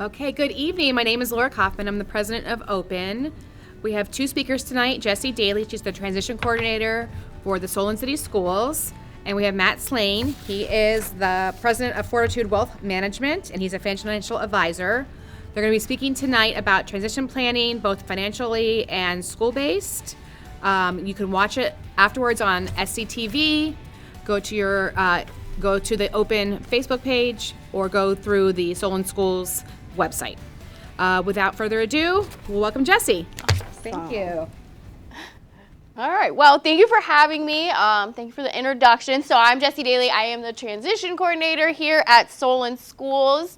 Okay, good evening. My name is Laura Kaufman. I'm the president of O.P.E.N. We have two speakers tonight. Jessie Daly, she's the transition coordinator for the Solon City Schools. And we have Matt Slane. He is the president of Fortitude Wealth Management, and he's a financial advisor. They're going to be speaking tonight about transition planning, both financially and school-based. You can watch it afterwards on SCTV. Go to the O.P.E.N. Facebook page or go through the Solon Schools website. Without further ado, we'll welcome Jessie. Thank you. All right, well, thank you for having me. Thank you for the introduction. So I'm Jessie Daly. I am the transition coordinator here at Solon Schools.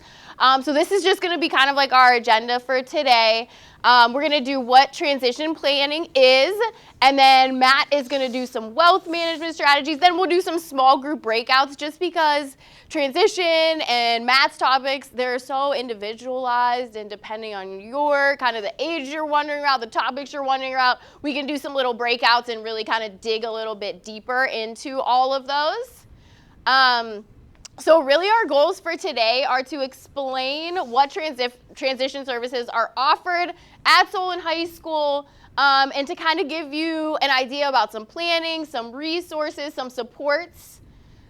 So this is just gonna be kind of like our agenda for today. We're gonna do what transition planning is, and then Matt is gonna do some wealth management strategies. Then we'll do some small group breakouts just because transition and Matt's topics, they're so individualized, and depending on your kind of the age you're wondering about, the topics you're wondering about, we can do some little breakouts and really kind of dig a little bit deeper into all of those. So really our goals for today are to explain what transition services are offered at Solon High School, and to kind of give you an idea about some planning, some resources, some supports.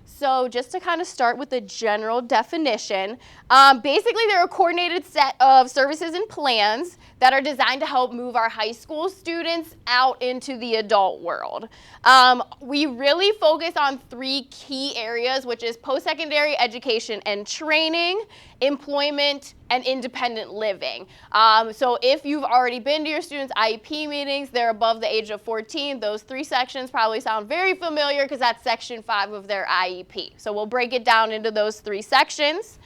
So just to kind of start with the general definition, basically they're a coordinated set of services and plans that are designed to help move our high school students out into the adult world. We really focus on three key areas, which is post-secondary education and training, employment, and independent living. So if you've already been to your students' IEP meetings, they're above the age of 14, those three sections probably sound very familiar because that's section 5 of their IEP. So we'll break it down into those three sections.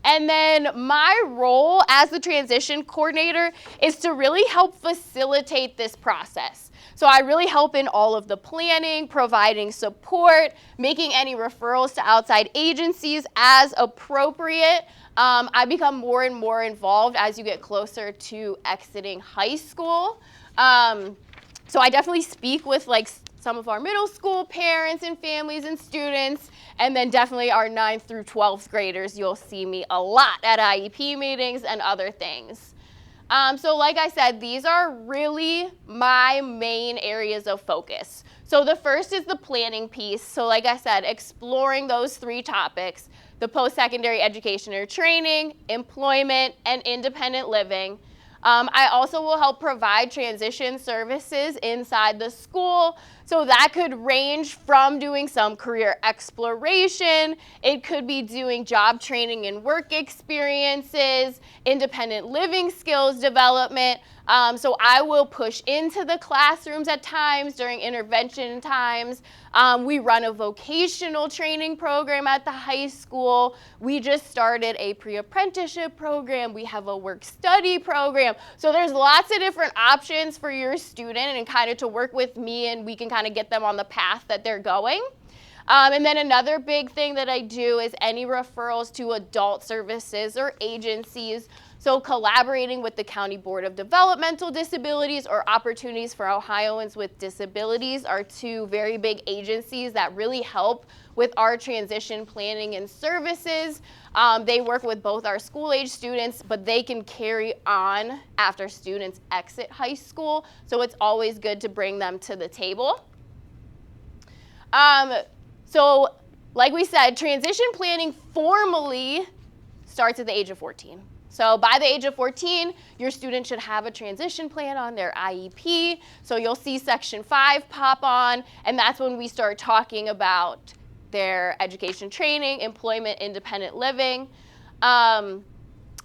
And then my role as the transition coordinator is to really help facilitate this process. So I really help in all of the planning, providing support, making any referrals to outside agencies as appropriate. I become more and more involved as you get closer to exiting high school. So I definitely speak with some of our middle school parents and families and students, and then definitely our 9th through 12th graders. You'll see me a lot at IEP meetings and other things. So like I said, these are really my main areas of focus. So the first is the planning piece. So like I said, exploring those three topics, the post-secondary education or training, employment, and independent living. I also will help provide transition services inside the school. So that could range from doing some career exploration, it could be doing job training and work experiences, independent living skills development. So I will push into the classrooms at times during intervention times. We run a vocational training program at the high school. We just started a pre-apprenticeship program. We have a work-study program. So there's lots of different options for your student and kind of to work with me, and we can kind of get them on the path that they're going. And then another big thing that I do is any referrals to adult services or agencies. So collaborating with the County Board of Developmental Disabilities or Opportunities for Ohioans with Disabilities are two very big agencies that really help with our transition planning and services. They work with both our school-age students, but they can carry on after students exit high school. So it's always good to bring them to the table. So like we said, transition planning formally starts at the age of 14. So by the age of 14, your student should have a transition plan on their IEP. So you'll see section 5 pop on, and that's when we start talking about their education training, employment, independent living. And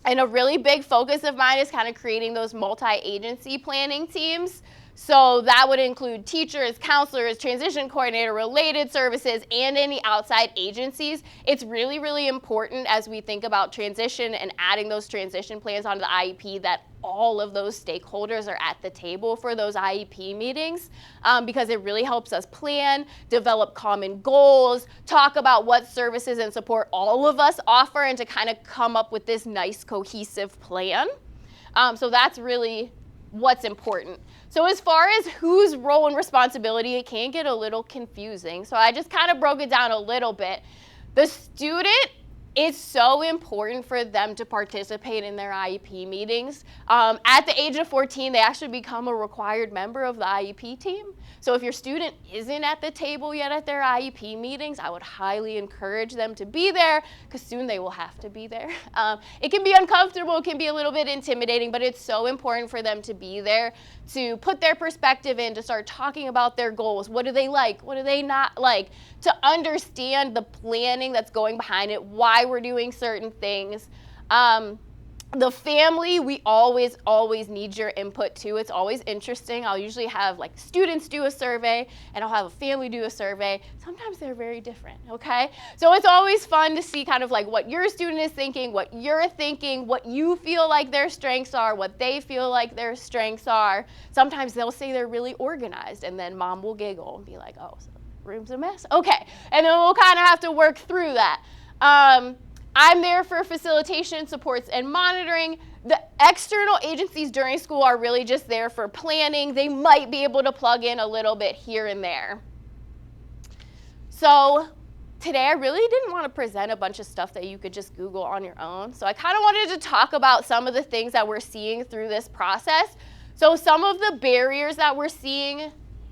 a really big focus of mine is kind of creating those multi-agency planning teams. So that would include teachers, counselors, transition coordinator, related services, and any outside agencies. It's really, really important as we think about transition and adding those transition plans onto the IEP that all of those stakeholders are at the table for those IEP meetings, because it really helps us plan, develop common goals, talk about what services and support all of us offer, and to kind of come up with this nice cohesive plan. So that's really what's important. So as far as whose role and responsibility, it can get a little confusing. So I just kind of broke it down a little bit. The student it's so important for them to participate in their IEP meetings. At the age of 14, they actually become a required member of the IEP team. So if your student isn't at the table yet at their IEP meetings, I would highly encourage them to be there, because soon they will have to be there. It can be uncomfortable, it can be a little bit intimidating, but it's so important for them to be there, to put their perspective in, to start talking about their goals. What do they like? What do they not like? To understand the planning that's going behind it, why we're doing certain things. The family, we always need your input too. It's always interesting. I'll usually have like students do a survey, and I'll have a family do a survey. Sometimes they're very different, okay? So it's always fun to see kind of like what your student is thinking, what you're thinking, what you feel like their strengths are, what they feel like their strengths are. Sometimes they'll say they're really organized, and then mom will giggle and be like, oh, so the room's a mess? Okay, and then we'll kind of have to work through that. I'm there for facilitation, supports, and monitoring. The external agencies during school are really just there for planning. They might be able to plug in a little bit here and there. So today I really didn't want to present a bunch of stuff that you could just Google on your own. So I kind of wanted to talk about some of the things that we're seeing through this process. So some of the barriers that we're seeing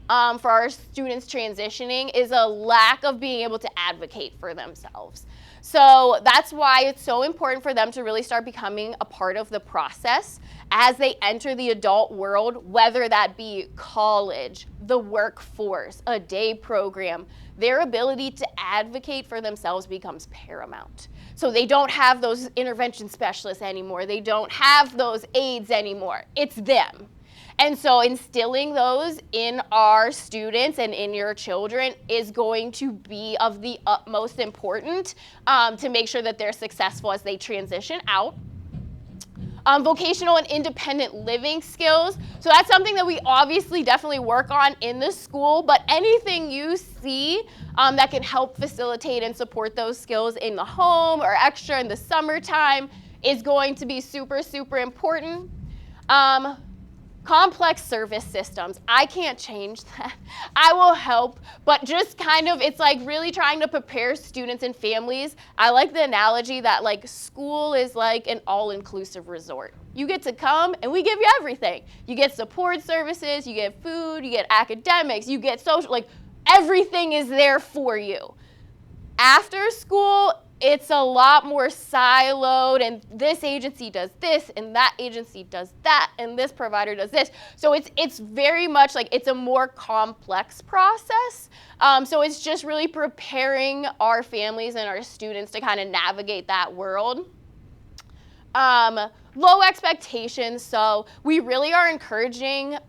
for our students transitioning is a lack of being able to advocate for themselves. So that's why it's so important for them to really start becoming a part of the process as they enter the adult world, whether that be college, the workforce, a day program. Their ability to advocate for themselves becomes paramount. So they don't have those intervention specialists anymore. They don't have those aides anymore. It's them. And so instilling those in our students and in your children is going to be of the utmost importance to make sure that they're successful as they transition out. Vocational and independent living skills. So that's something that we obviously definitely work on in the school, but anything you see that can help facilitate and support those skills in the home or extra in the summertime is going to be super, super important. Complex service systems. I can't change that. I will help, but just kind of, it's like really trying to prepare students and families. I like the analogy that like school is like an all-inclusive resort. You get to come and we give you everything. You get support services, you get food, you get academics, you get social, like everything is there for you. After school, it's a lot more siloed, and this agency does this, and that agency does that, and this provider does this. So it's very much like it's a more complex process. So it's just really preparing our families and our students to kind of navigate that world. Low expectations. So we really are encouraging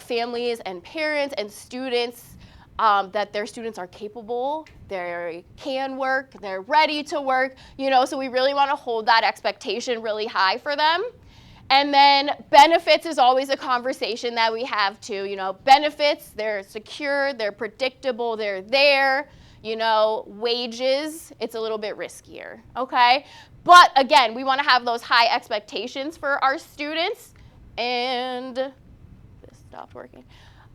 families and parents and students that their students are capable, they can work, they're ready to work, so we really want to hold that expectation really high for them. And then benefits is always a conversation that we have too. Benefits, they're secure, they're predictable, they're there. Wages, it's a little bit riskier, okay? But again, we want to have those high expectations for our students. And this stopped working.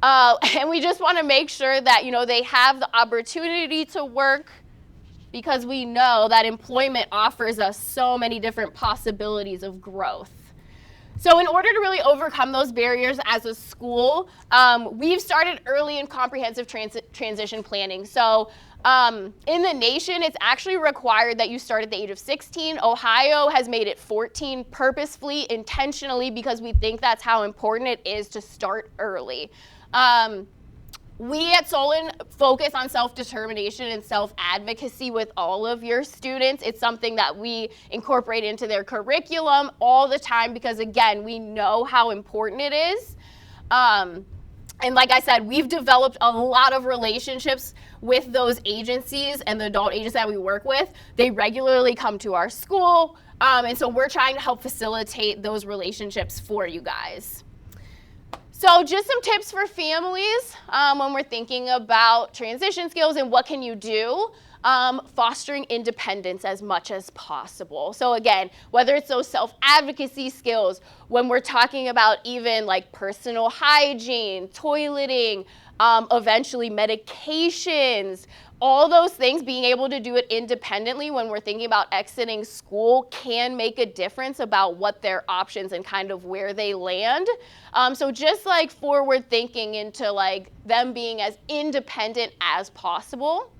And we just want to make sure that, they have the opportunity to work, because we know that employment offers us so many different possibilities of growth. So in order to really overcome those barriers as a school, we've started early and comprehensive transition planning. So in the nation, it's actually required that you start at the age of 16. Ohio has made it 14 purposefully, intentionally, because we think that's how important it is to start early. We at Solon focus on self-determination and self-advocacy with all of your students. It's something that we incorporate into their curriculum all the time because, again, we know how important it is. And like I said, we've developed a lot of relationships with those agencies and the adult agencies that we work with. They regularly come to our school, and so we're trying to help facilitate those relationships for you guys. So just some tips for families when we're thinking about transition skills and what can you do. fostering independence as much as possible. So again, whether it's those self-advocacy skills, when we're talking about even like personal hygiene, toileting, eventually medications, all those things, being able to do it independently when we're thinking about exiting school can make a difference about what their options and kind of where they land. So just like forward thinking into like them being as independent as possible.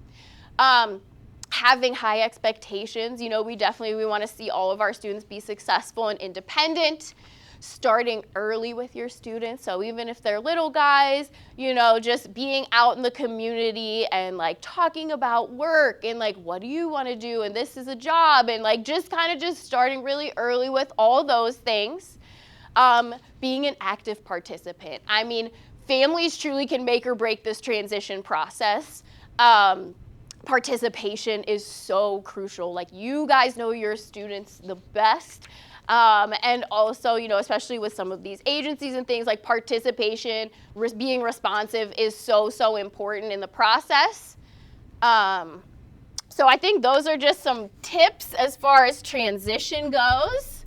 Having high expectations, we want to see all of our students be successful and independent. Starting early with your students, so even if they're little guys, just being out in the community and like talking about work and like what do you want to do and this is a job and like just starting really early with all those things. Being an active participant. I mean, families truly can make or break this transition process. Participation is so crucial. Like, you guys know your students the best. And also, especially with some of these agencies and things, like participation, being responsive is so important in the process. So I think those are just some tips as far as transition goes.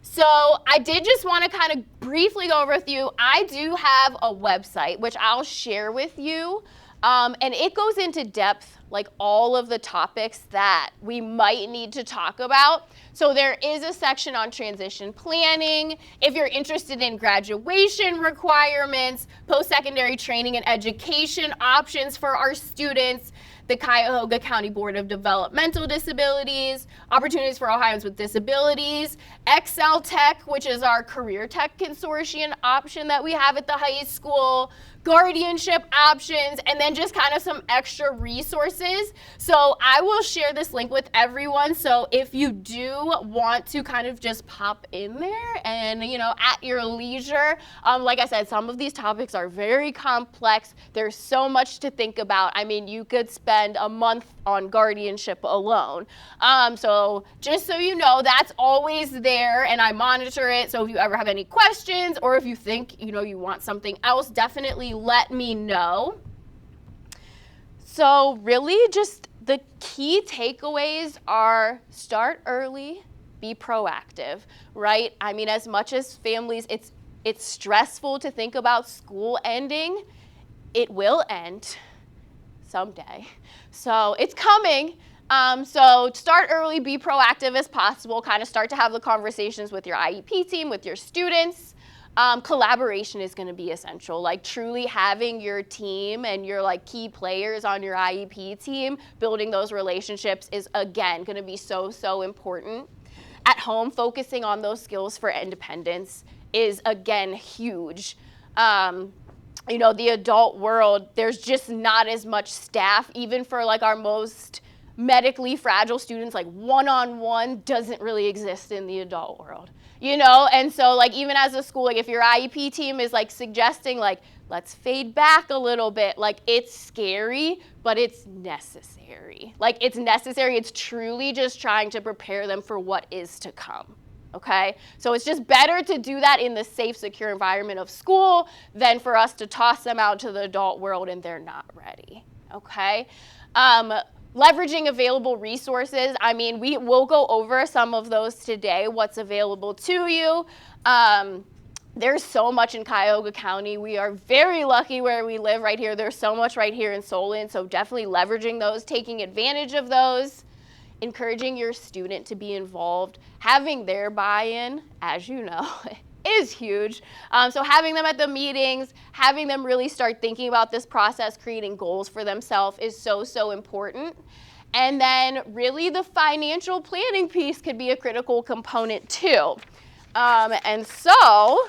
So I did just want to kind of briefly go over with you. I do have a website, which I'll share with you. And it goes into depth, like all of the topics that we might need to talk about. So there is a section on transition planning. If you're interested in graduation requirements, post-secondary training and education options for our students, the Cuyahoga County Board of Developmental Disabilities, opportunities for Ohioans with disabilities, Excel Tech, which is our career tech consortium option that we have at the high school, guardianship options, and then just kind of some extra resources. So I will share this link with everyone. So if you do want to kind of just pop in there and, at your leisure, like I said, some of these topics are very complex. There's so much to think about. I mean, you could spend a month on guardianship alone. So just so you know, that's always there and I monitor it. So if you ever have any questions or if you think, you want something else, definitely let me know. So really just the key takeaways are start early, be proactive, right? I mean, as much as families, it's stressful to think about school ending. It will end someday. So it's coming. So start early, be proactive as possible, kind of start to have the conversations with your IEP team, with your students. Collaboration is going to be essential, like truly having your team and your like key players on your IEP team, building those relationships is again going to be so important. At home, focusing on those skills for independence is again huge. The adult world, there's just not as much staff, even for like our most medically fragile students, like one-on-one doesn't really exist in the adult world. And so like even as a school, like if your IEP team is like suggesting like, let's fade back a little bit, like it's scary, but it's necessary. Like it's necessary, it's truly just trying to prepare them for what is to come, okay? So it's just better to do that in the safe, secure environment of school than for us to toss them out to the adult world and they're not ready, okay? Leveraging available resources. I mean, we will go over some of those today, what's available to you. There's so much in Cuyahoga County. We are very lucky where we live right here. There's so much right here in Solon, so definitely leveraging those, taking advantage of those, encouraging your student to be involved, having their buy-in, as you know, is huge. So having them at the meetings, having them really start thinking about this process, creating goals for themselves is so important. And then really the financial planning piece could be a critical component too. And so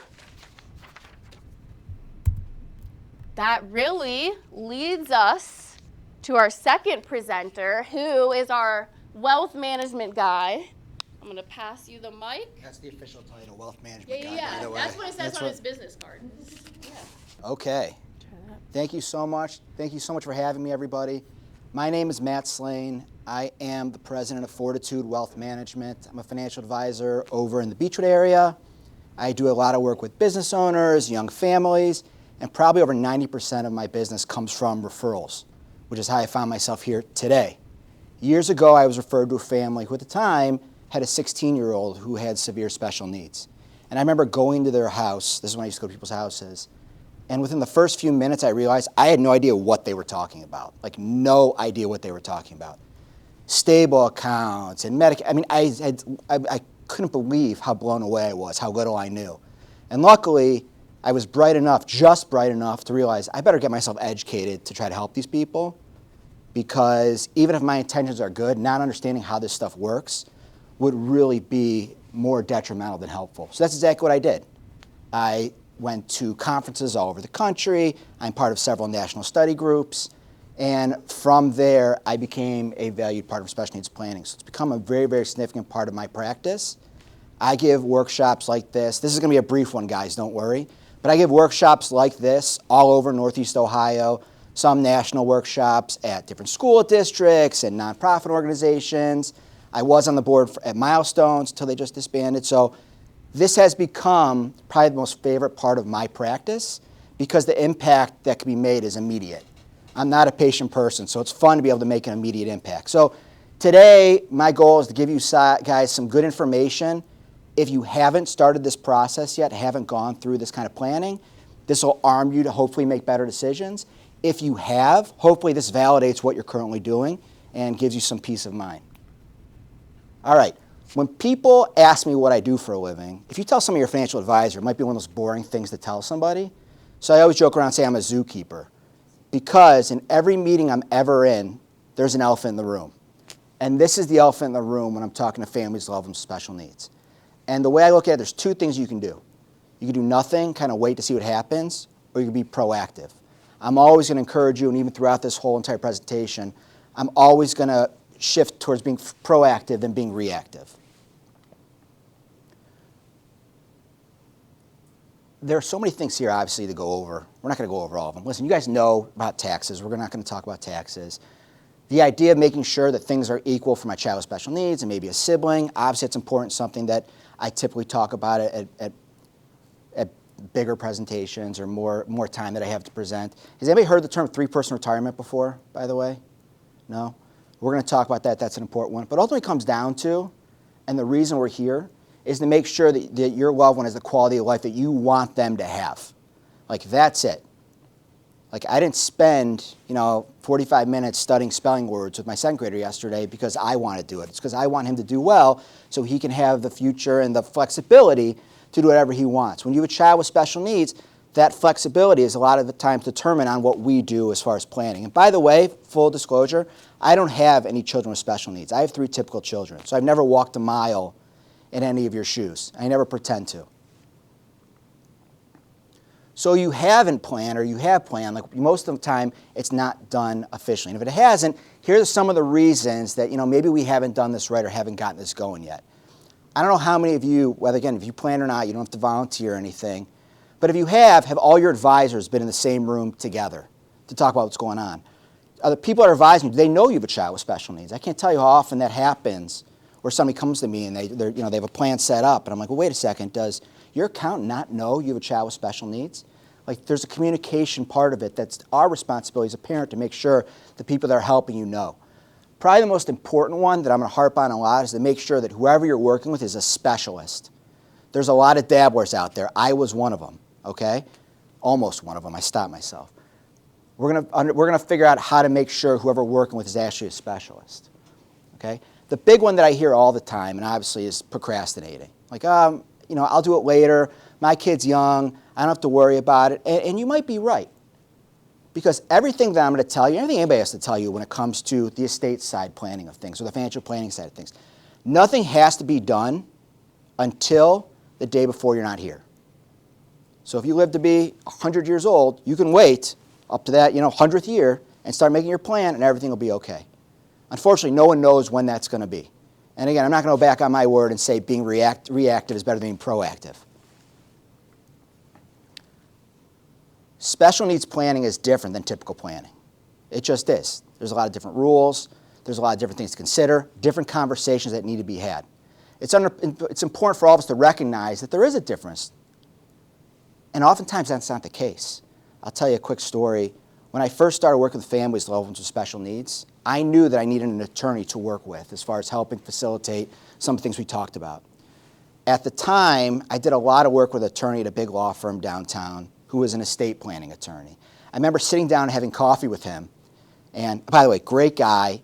that really leads us to our second presenter, who is our wealth management guy. I'm going to pass you the mic. That's the official title, wealth management guy. Yeah. By the way. That's what it says on his business card. Yeah. Okay. Thank you so much. Thank you so much for having me, everybody. My name is Matt Slane. I am the president of Fortitude Wealth Management. I'm a financial advisor over in the Beechwood area. I do a lot of work with business owners, young families, and probably over 90% of my business comes from referrals, which is how I found myself here today. Years ago, I was referred to a family who at the time had a 16-year-old who had severe special needs. And I remember going to their house. This is when I used to go to people's houses. And within the first few minutes, I realized I had no idea what they were talking about. Like, no idea what they were talking about. Stable accounts and I mean, I couldn't believe how blown away I was, how little I knew. And luckily, I was bright enough, just bright enough, to realize I better get myself educated to try to help these people, because even if my intentions are good, not understanding how this stuff works would really be more detrimental than helpful. So that's exactly what I did. I went to conferences all over the country. I'm part of several national study groups. And from there, I became a valued part of special needs planning. So it's become a very, very significant part of my practice. I give workshops like this. This is going to be a brief one, guys, don't worry. But I give workshops like this all over Northeast Ohio, some national workshops at different school districts and nonprofit organizations. I was on the board at Milestones until they just disbanded. So this has become probably the most favorite part of my practice because the impact that can be made is immediate. I'm not a patient person, so it's fun to be able to make an immediate impact. So today, my goal is to give you guys some good information. If you haven't started this process yet, haven't gone through this kind of planning, this will arm you to hopefully make better decisions. If you have, hopefully this validates what you're currently doing and gives you some peace of mind. All right, when people ask me what I do for a living, if you tell some of your financial advisor, it might be one of those boring things to tell somebody. So I always joke around and say I'm a zookeeper, because in every meeting I'm ever in, there's an elephant in the room. And this is the elephant in the room when I'm talking to families that love them with special needs. And the way I look at it, there's two things you can do. You can do nothing, kind of wait to see what happens, or you can be proactive. I'm always going to encourage you, and even throughout this whole entire presentation, I'm always going to shift towards being proactive than being reactive. There are so many things here, obviously, to go over. We're not going to go over all of them. Listen, you guys know about taxes. We're not going to talk about taxes. The idea of making sure that things are equal for my child with special needs and maybe a sibling, obviously it's important, something that I typically talk about at bigger presentations or more time that I have to present. Has anybody heard the term three-person retirement before, by the way? No? We're going to talk about that. That's an important one. But ultimately it comes down to, and the reason we're here, is to make sure that your loved one has the quality of life that you want them to have. Like, that's it. Like, I didn't spend, 45 minutes studying spelling words with my second grader yesterday because I want to do it. It's because I want him to do well so he can have the future and the flexibility to do whatever he wants. When you have a child with special needs, that flexibility is a lot of the time determined on what we do as far as planning. And by the way, full disclosure, I don't have any children with special needs. I have 3 typical children, so I've never walked a mile in any of your shoes. I never pretend to. So you haven't planned or you have planned, like most of the time it's not done officially. And if it hasn't, here's some of the reasons that maybe we haven't done this right or haven't gotten this going yet. I don't know how many of you, whether again, if you plan or not, you don't have to volunteer or anything, but if you have all your advisors been in the same room together to talk about what's going on? Other people that are advising you, do they know you have a child with special needs? I can't tell you how often that happens where somebody comes to me and they have a plan set up, and I'm like, well, wait a second, does your accountant not know you have a child with special needs? Like, there's a communication part of it that's our responsibility as a parent to make sure the people that are helping you know. Probably the most important one that I'm going to harp on a lot is to make sure that whoever you're working with is a specialist. There's a lot of dabblers out there. I was one of them, okay? Almost one of them. I stopped myself. We're going to figure out how to make sure whoever we're working with is actually a specialist, okay? The big one that I hear all the time, and obviously, is procrastinating. Like, I'll do it later. My kid's young. I don't have to worry about it. And you might be right. Because everything that I'm going to tell you, everything anybody has to tell you when it comes to the estate side planning of things or the financial planning side of things, nothing has to be done until the day before you're not here. So if you live to be 100 years old, you can wait up to that 100th year and start making your plan and everything will be okay. Unfortunately, no one knows when that's going to be. And again, I'm not going to go back on my word and say being reactive is better than being proactive. Special needs planning is different than typical planning. It just is. There's a lot of different rules. There's a lot of different things to consider, different conversations that need to be had. It's important for all of us to recognize that there is a difference. And oftentimes that's not the case. I'll tell you a quick story. When I first started working with families with loved ones with special needs, I knew that I needed an attorney to work with as far as helping facilitate some of the things we talked about. At the time, I did a lot of work with an attorney at a big law firm downtown who was an estate planning attorney. I remember sitting down and having coffee with him, and by the way, great guy,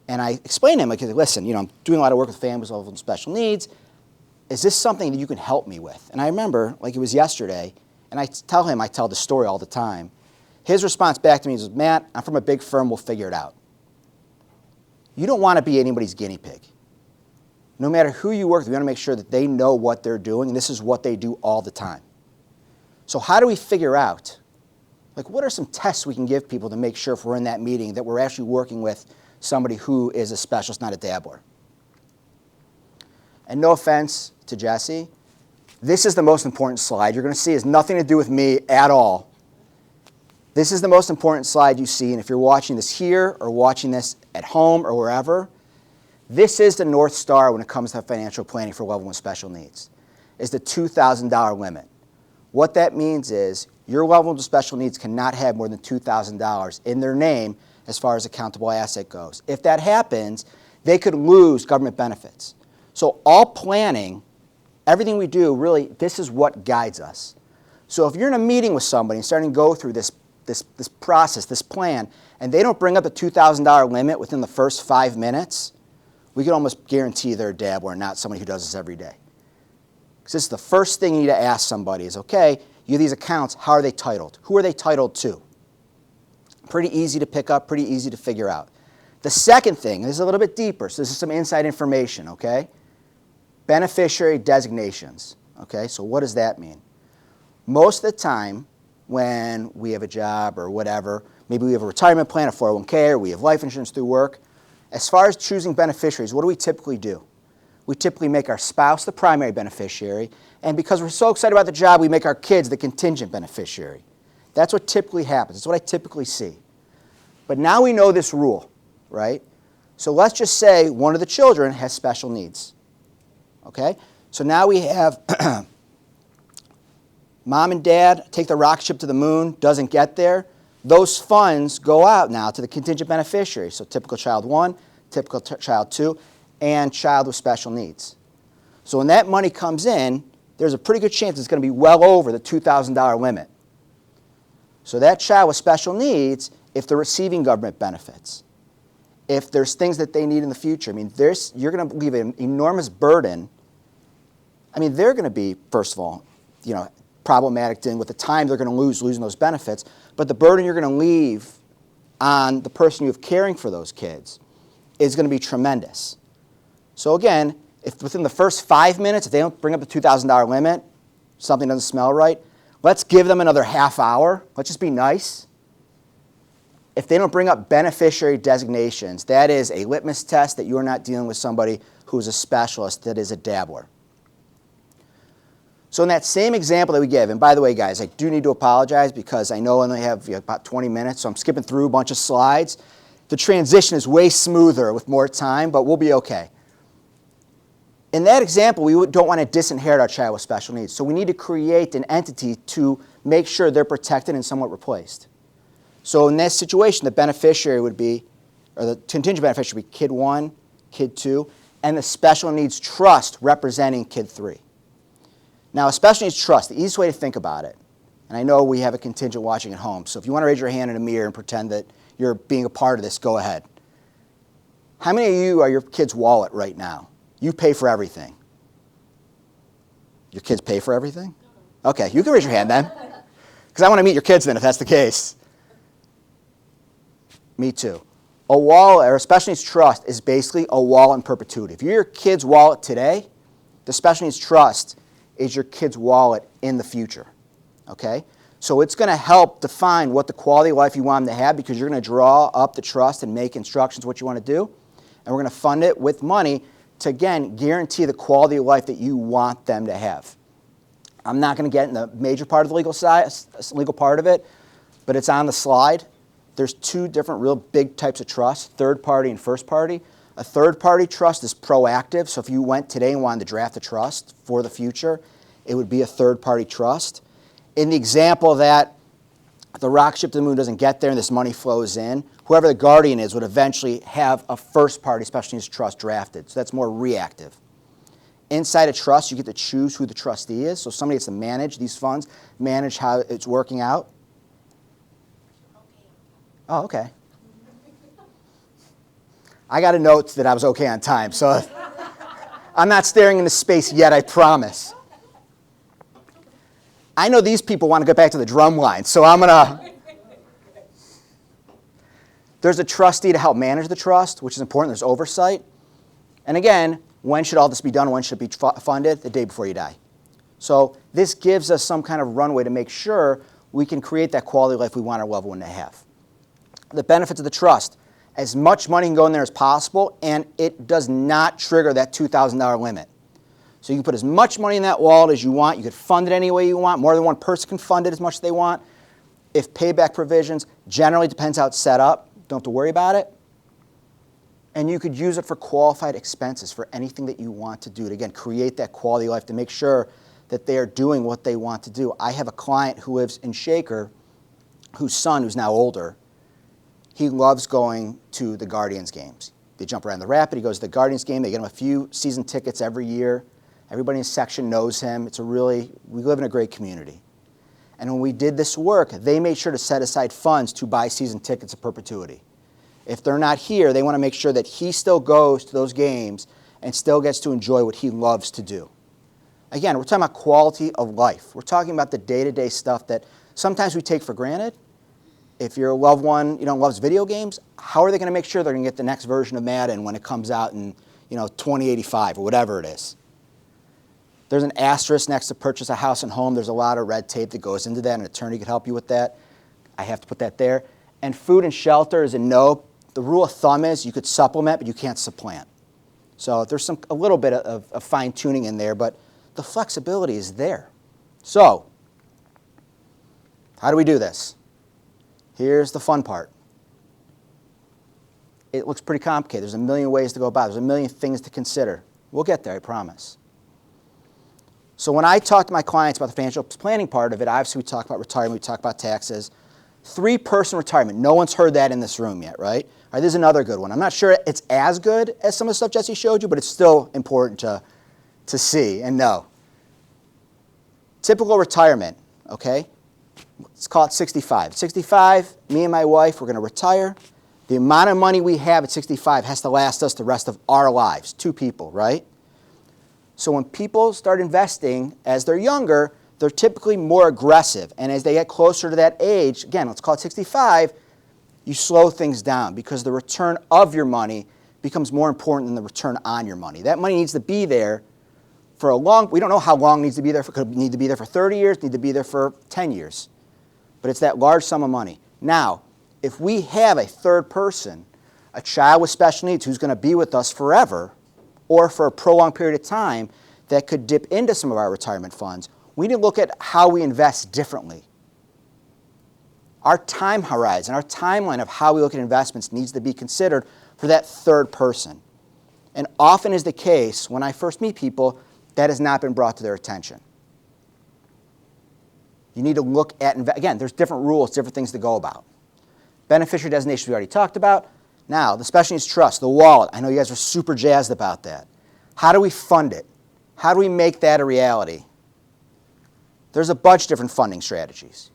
and I explained to him, like, listen, I'm doing a lot of work with families with loved ones with special needs. Is this something that you can help me with? And I remember, like it was yesterday, and I tell the story all the time. His response back to me is, Matt, I'm from a big firm, we'll figure it out. You don't want to be anybody's guinea pig. No matter who you work with, we want to make sure that they know what they're doing, and this is what they do all the time. So how do we figure out, like, what are some tests we can give people to make sure if we're in that meeting that we're actually working with somebody who is a specialist, not a dabbler? And no offense to Jesse, this is the most important slide you're going to see. It has nothing to do with me at all. This is the most important slide you see, and if you're watching this here or watching this at home or wherever, this is the North Star when it comes to financial planning for loved ones with special needs, is the $2,000 limit. What that means is your loved ones with special needs cannot have more than $2,000 in their name as far as accountable asset goes. If that happens, they could lose government benefits. So all planning, everything we do, really, this is what guides us. So if you're in a meeting with somebody and starting to go through this process, this plan, and they don't bring up the $2,000 limit within the first 5 minutes, we can almost guarantee they're a dabbler and not somebody who does this every day. Because this is the first thing you need to ask somebody is, okay, you have these accounts, how are they titled? Who are they titled to? Pretty easy to pick up, pretty easy to figure out. The second thing, and this is a little bit deeper, so this is some inside information, okay? Beneficiary designations, okay? So what does that mean? Most of the time, when we have a job or whatever, maybe we have a retirement plan, a 401k, or we have life insurance through work, as far as choosing beneficiaries, what do we typically do? We typically make our spouse the primary beneficiary, and because we're so excited about the job, we make our kids the contingent beneficiary. That's what typically happens. That's what I typically see. But now we know this rule, right? So let's just say one of the children has special needs, okay? So now we have mom and dad take the rocket ship to the moon, doesn't get there. Those funds go out now to the contingent beneficiary. So typical child 1, typical child 2, and child with special needs. So when that money comes in, there's a pretty good chance it's going to be well over the $2,000 limit. So that child with special needs, if they're receiving government benefits, if there's things that they need in the future, I mean, you're going to leave an enormous burden. I mean, they're going to be, first of all, problematic dealing with the time they're going to losing those benefits, but the burden you're going to leave on the person you have caring for those kids is going to be tremendous. So again, if within the first 5 minutes, if they don't bring up the $2,000 limit, something doesn't smell right, let's give them another half hour. Let's just be nice. If they don't bring up beneficiary designations, that is a litmus test that you are not dealing with somebody who's a specialist that is a dabbler. So in that same example that we gave, and by the way, guys, I do need to apologize because I know I only have about 20 minutes, so I'm skipping through a bunch of slides. The transition is way smoother with more time, but we'll be okay. In that example, we don't want to disinherit our child with special needs, so we need to create an entity to make sure they're protected and somewhat replaced. So in this situation, the beneficiary would be, or the contingent beneficiary would be kid 1, kid 2, and the special needs trust representing kid 3. Now, a special needs trust, the easiest way to think about it, and I know we have a contingent watching at home, so if you want to raise your hand in a mirror and pretend that you're being a part of this, go ahead. How many of you are your kid's wallet right now? You pay for everything. Your kids pay for everything? Okay, you can raise your hand then, because I want to meet your kids then if that's the case. Me too. A wallet, or a special needs trust, is basically a wallet in perpetuity. If you're your kid's wallet today, the special needs trust is your kid's wallet in the future, okay? So it's going to help define what the quality of life you want them to have because you're going to draw up the trust and make instructions what you want to do, and we're going to fund it with money to, again, guarantee the quality of life that you want them to have. I'm not going to get in the major part of the legal part of it, but it's on the slide. There's two different real big types of trust, third party and first party. A third-party trust is proactive, so if you went today and wanted to draft a trust for the future, it would be a third-party trust. In the example that If the rocket ship to the moon doesn't get there and this money flows in, whoever the guardian is would eventually have a first party special needs trust drafted. So that's more reactive. Inside a trust, you get to choose who the trustee is. So somebody gets to manage these funds, manage how it's working out. Oh, okay. I got a note that I was okay on time, so I'm not staring into space yet, I promise. I know these people want to get back to the drum line, so I'm going to... There's a trustee to help manage the trust, which is important. There's oversight. And again, when should all this be done? When should it be funded? The day before you die. So this gives us some kind of runway to make sure we can create that quality of life we want our loved one to have. The benefits of the trust: as much money can go in there as possible, and it does not trigger that $2,000 limit. So you can put as much money in that wallet as you want. You could fund it any way you want. More than one person can fund it as much as they want. If payback provisions, generally depends how it's set up. Don't have to worry about it. And you could use it for qualified expenses for anything that you want to do to, again, create that quality of life, to make sure that they are doing what they want to do. I have a client who lives in Shaker, whose son, who's now older, he loves going to the Guardians games. They jump around the rapid. He goes to the Guardians game. They get him a few season tickets every year. Everybody in his section knows him. We live in a great community. And when we did this work, they made sure to set aside funds to buy season tickets of perpetuity. If they're not here, they want to make sure that he still goes to those games and still gets to enjoy what he loves to do. Again, we're talking about quality of life. We're talking about the day-to-day stuff that sometimes we take for granted. If your loved one, loves video games, how are they going to make sure they're going to get the next version of Madden when it comes out in, 2085 or whatever it is? There's an asterisk next to purchase a house and home. There's a lot of red tape that goes into that. An attorney could help you with that. I have to put that there. And food and shelter is a no. The rule of thumb is you could supplement, but you can't supplant. So there's a little bit of fine-tuning in there, but the flexibility is there. So how do we do this? Here's the fun part. It looks pretty complicated. There's a million ways to go about it. There's a million things to consider. We'll get there, I promise. So when I talk to my clients about the financial planning part of it, obviously we talk about retirement, we talk about taxes. 3-person retirement. No one's heard that in this room yet, right? All right, this is another good one. I'm not sure it's as good as some of the stuff Jesse showed you, but it's still important to see and know. Typical retirement, okay? Let's call it 65. 65, me and my wife, we're going to retire. The amount of money we have at 65 has to last us the rest of our lives. 2 people, right? So when people start investing as they're younger, they're typically more aggressive. And as they get closer to that age, again, let's call it 65, you slow things down because the return of your money becomes more important than the return on your money. That money needs to be there for we don't know how long it needs to be there. It could need to be there for 30 years, need to be there for 10 years. But it's that large sum of money. Now, if we have a third person, a child with special needs who's going to be with us forever, or for a prolonged period of time that could dip into some of our retirement funds, we need to look at how we invest differently. Our time horizon, our timeline of how we look at investments needs to be considered for that third person. And often is the case, when I first meet people, that has not been brought to their attention. You need to look at, again, there's different rules, different things to go about. Beneficiary designation we already talked about. Now, the special needs trust, the wallet. I know you guys are super jazzed about that. How do we fund it? How do we make that a reality? There's a bunch of different funding strategies.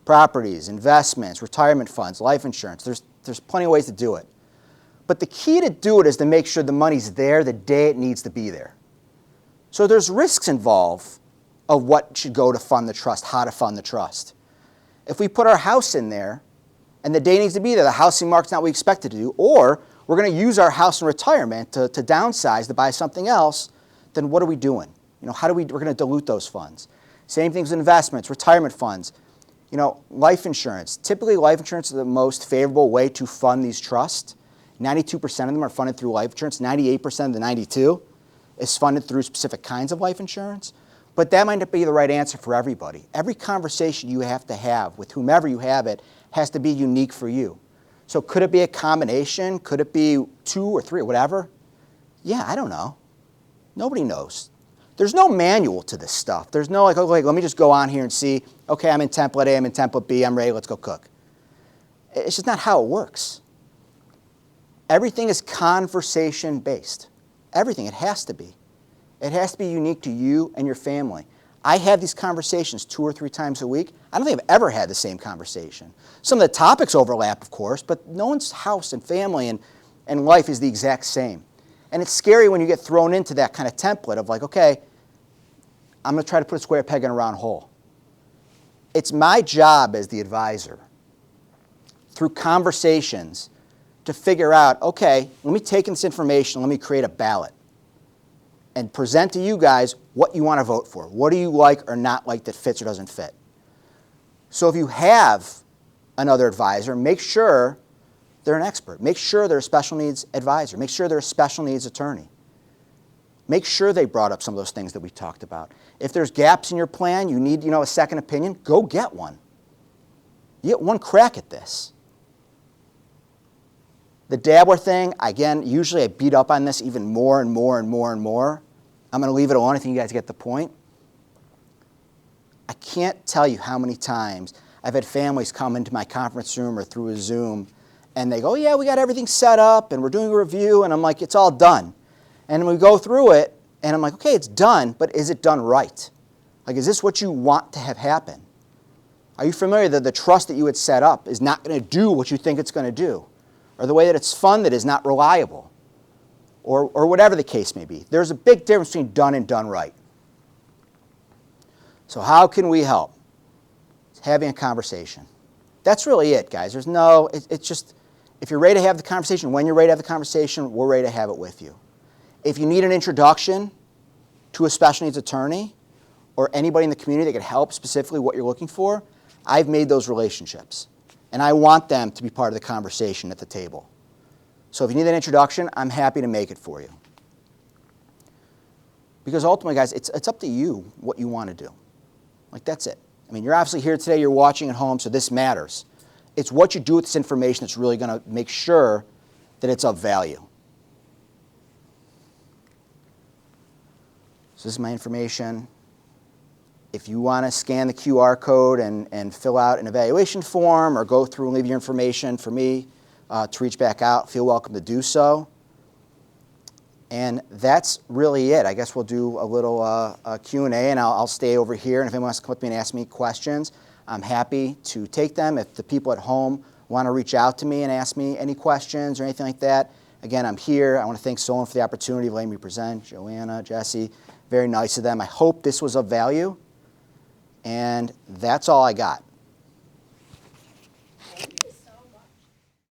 Properties, investments, retirement funds, life insurance. There's plenty of ways to do it. But the key to do it is to make sure the money's there the day it needs to be there. So there's risks involved of what should go to fund the trust, how to fund the trust. If we put our house in there and the day needs to be there, the housing market's not what we expect it to do, or we're going to use our house in retirement to downsize, to buy something else, then what are we doing? We're going to dilute those funds. Same things with investments, retirement funds. Life insurance. Typically, life insurance is the most favorable way to fund these trusts. 92% of them are funded through life insurance. 98% of the 92 is funded through specific kinds of life insurance. But that might not be the right answer for everybody. Every conversation you have to have with whomever you have it has to be unique for you. So could it be a combination? Could it be 2 or 3 or whatever? Yeah, I don't know. Nobody knows. There's no manual to this stuff. There's no like, okay, let me just go on here and see, okay, I'm in template A, I'm in template B, I'm ready, let's go cook. It's just not how it works. Everything is conversation-based. Everything, it has to be. It has to be unique to you and your family. I have these conversations 2 or 3 times a week. I don't think I've ever had the same conversation. Some of the topics overlap, of course, but no one's house and family and life is the exact same. And it's scary when you get thrown into that kind of template of like, okay, I'm going to try to put a square peg in a round hole. It's my job as the advisor, through conversations, to figure out, okay, let me take this information, let me create a ballot and present to you guys what you want to vote for. What do you like or not like that fits or doesn't fit? So if you have another advisor, make sure they're an expert. Make sure they're a special needs advisor. Make sure they're a special needs attorney. Make sure they brought up some of those things that we talked about. If there's gaps in your plan, you need a second opinion, go get one. You get one crack at this. The dabbler thing, again, usually I beat up on this even more and more and more and more. I'm going to leave it alone. I think you guys get the point. I can't tell you how many times I've had families come into my conference room or through a Zoom and they go, yeah, we got everything set up and we're doing a review, and I'm like, it's all done. And we go through it and I'm like, okay, it's done, but is it done right? Like, is this what you want to have happen? Are you familiar that the trust that you had set up is not going to do what you think it's going to do? Or the way that it's funded is not reliable? Or whatever the case may be. There's a big difference between done and done right. So how can we help? It's having a conversation. That's really it, guys. There's no, it's just, if you're ready to have the conversation, when you're ready to have the conversation, we're ready to have it with you. If you need an introduction to a special needs attorney or anybody in the community that could help specifically what you're looking for, I've made those relationships. And I want them to be part of the conversation at the table. So if you need an introduction, I'm happy to make it for you. Because ultimately, guys, it's up to you what you want to do. Like, that's it. I mean, you're obviously here today, you're watching at home, so this matters. It's what you do with this information that's really going to make sure that it's of value. So this is my information. If you want to scan the QR code and fill out an evaluation form or go through and leave your information for me to reach back out, feel welcome to do so. And that's really it. I guess we'll do a little Q&A, and I'll stay over here. And if anyone wants to come up to me and ask me questions, I'm happy to take them. If the people at home want to reach out to me and ask me any questions or anything like that, again, I'm here. I want to thank Solon for the opportunity of letting me present. Joanna, Jesse, very nice of them. I hope this was of value. And that's all I got.